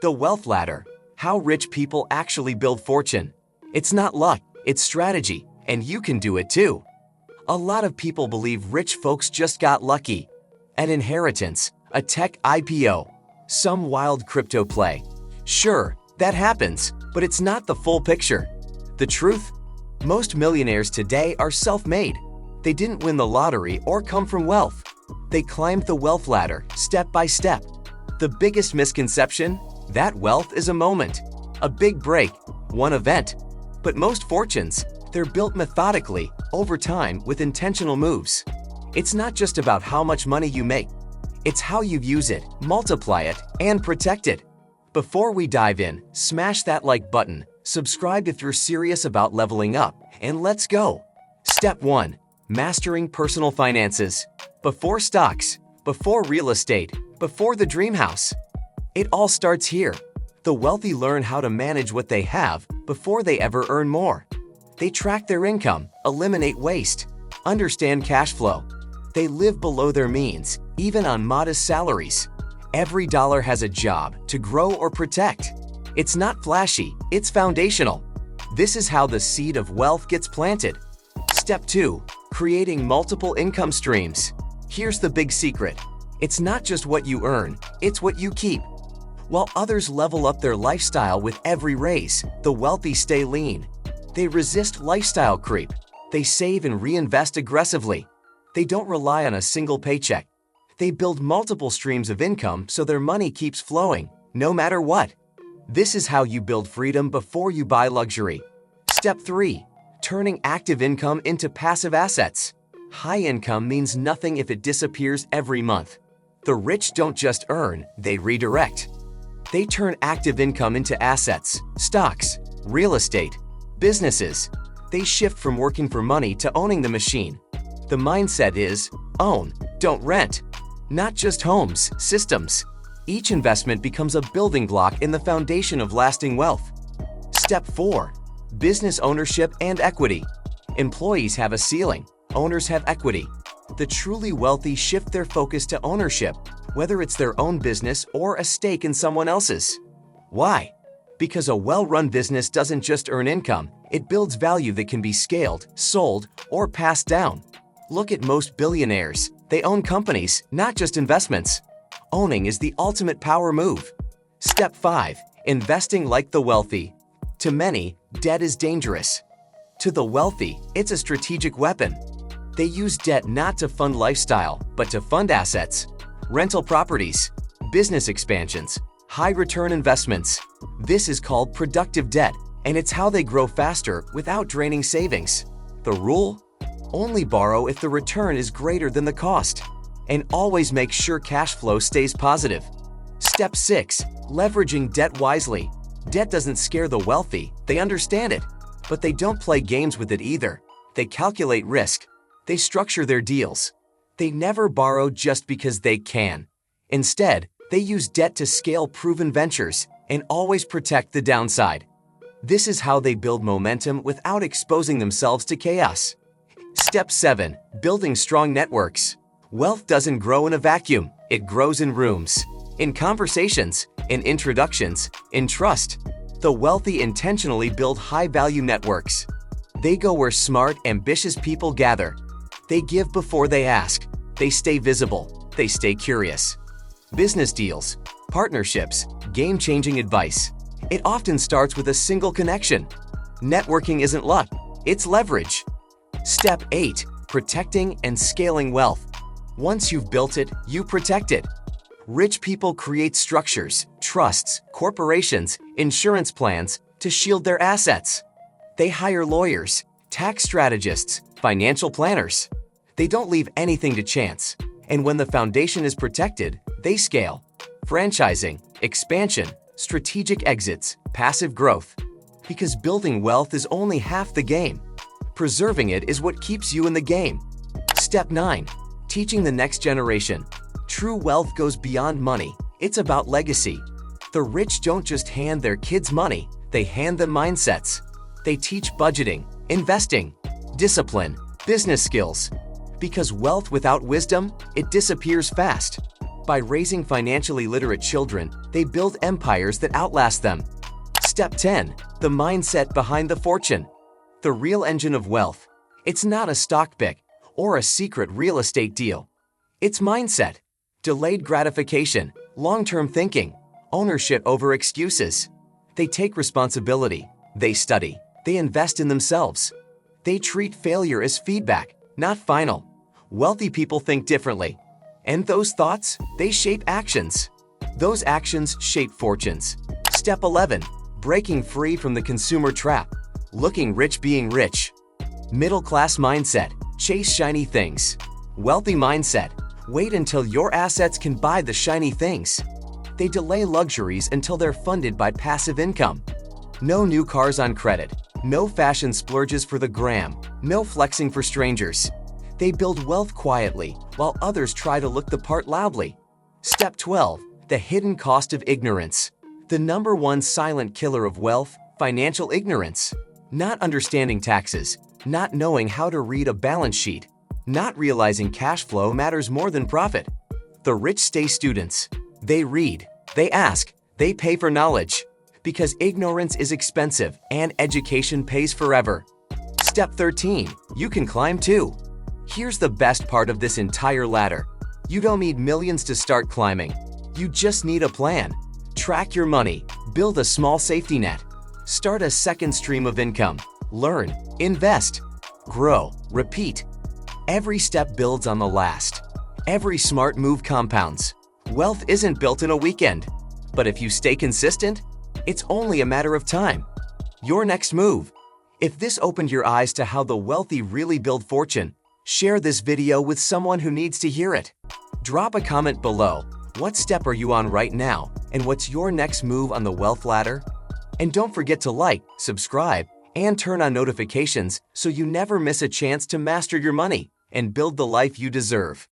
The wealth ladder. How rich people actually build fortune. It's not luck, it's strategy, and you can do it too. A lot of people believe rich folks just got lucky. An inheritance, a tech IPO, some wild crypto play. Sure, that happens, but it's not the full picture. The truth? Most millionaires today are self-made. They didn't win the lottery or come from wealth. They climbed the wealth ladder step by step. The biggest misconception? That wealth is a moment, a big break, one event. But most fortunes, they're built methodically, over time, with intentional moves. It's not just about how much money you make. It's how you use it, multiply it, and protect it. Before we dive in, smash that like button, subscribe if you're serious about leveling up, and let's go. Step 1. Mastering personal finances. Before stocks, before real estate, before the dream house. It all starts here. The wealthy learn how to manage what they have before they ever earn more. They track their income, eliminate waste, understand cash flow. They live below their means, even on modest salaries. Every dollar has a job to grow or protect. It's not flashy, it's foundational. This is how the seed of wealth gets planted. Step 2. Creating multiple income streams. Here's the big secret. It's not just what you earn, it's what you keep. While others level up their lifestyle with every raise, the wealthy stay lean. They resist lifestyle creep. They save and reinvest aggressively. They don't rely on a single paycheck. They build multiple streams of income so their money keeps flowing, no matter what. This is how you build freedom before you buy luxury. Step 3. Turning active income into passive assets. High income means nothing if it disappears every month. The rich don't just earn, they redirect. They turn active income into assets, stocks, real estate, businesses. They shift from working for money to owning the machine. The mindset is, own, don't rent. Not just homes, systems. Each investment becomes a building block in the foundation of lasting wealth. Step 4. Business ownership and equity. Employees have a ceiling, owners have equity. The truly wealthy shift their focus to ownership, whether it's their own business or a stake in someone else's. Why? Because a well-run business doesn't just earn income, it builds value that can be scaled, sold, or passed down. Look at most billionaires. They own companies, not just investments. Owning is the ultimate power move. Step 5. Investing like the wealthy. To many, debt is dangerous. To the wealthy, it's a strategic weapon. They use debt not to fund lifestyle, but to fund assets, rental properties, business expansions, high-return investments. This is called productive debt, and it's how they grow faster without draining savings. The rule? Only borrow if the return is greater than the cost. And always make sure cash flow stays positive. Step 6. Leveraging debt wisely. Debt doesn't scare the wealthy, they understand it. But they don't play games with it either. They calculate risk. They structure their deals. They never borrow just because they can. Instead, they use debt to scale proven ventures and always protect the downside. This is how they build momentum without exposing themselves to chaos. Step 7. Building strong networks. Wealth doesn't grow in a vacuum. It grows in rooms, in conversations, in introductions, in trust. The wealthy intentionally build high-value networks. They go where smart, ambitious people gather. They give before they ask. They stay visible. They stay curious. Business deals, partnerships, game-changing advice. It often starts with a single connection. Networking isn't luck, it's leverage. Step 8. Protecting and scaling wealth. Once you've built it, you protect it. Rich people create structures, trusts, corporations, insurance plans to shield their assets. They hire lawyers, tax strategists, financial planners. They don't leave anything to chance. And when the foundation is protected, they scale. Franchising, expansion, strategic exits, passive growth. Because building wealth is only half the game. Preserving it is what keeps you in the game. Step 9. Teaching the next generation. True wealth goes beyond money. It's about legacy. The rich don't just hand their kids money, they hand them mindsets. They teach budgeting, investing, discipline, business skills. Because wealth without wisdom, it disappears fast. By raising financially literate children, they build empires that outlast them. Step 10. The mindset behind the fortune. The real engine of wealth. It's not a stock pick or a secret real estate deal. It's mindset. Delayed gratification, long-term thinking, ownership over excuses. They take responsibility. They study. They invest in themselves. They treat failure as feedback, not final. Wealthy people think differently. And those thoughts, they shape actions. Those actions shape fortunes. Step 11. Breaking free from the consumer trap. Looking rich being rich. Middle-class mindset. Chase shiny things. Wealthy mindset. Wait until your assets can buy the shiny things. They delay luxuries until they're funded by passive income. No new cars on credit. No fashion splurges for the gram. No flexing for strangers. They build wealth quietly, while others try to look the part loudly. Step 12. The hidden cost of ignorance. The number one silent killer of wealth, financial ignorance. Not understanding taxes, not knowing how to read a balance sheet, not realizing cash flow matters more than profit. The rich stay students. They read, they ask, they pay for knowledge. Because ignorance is expensive and education pays forever. Step 13. You can climb too. Here's the best part of this entire ladder. You don't need millions to start climbing. You just need a plan. Track your money. Build a small safety net. Start a second stream of income. Learn. Invest. Grow. Repeat. Every step builds on the last. Every smart move compounds. Wealth isn't built in a weekend. But if you stay consistent, it's only a matter of time. Your next move. If this opened your eyes to how the wealthy really build fortune, share this video with someone who needs to hear it. Drop a comment below. What step are you on right now? And what's your next move on the wealth ladder? And don't forget to like, subscribe, and turn on notifications so you never miss a chance to master your money and build the life you deserve.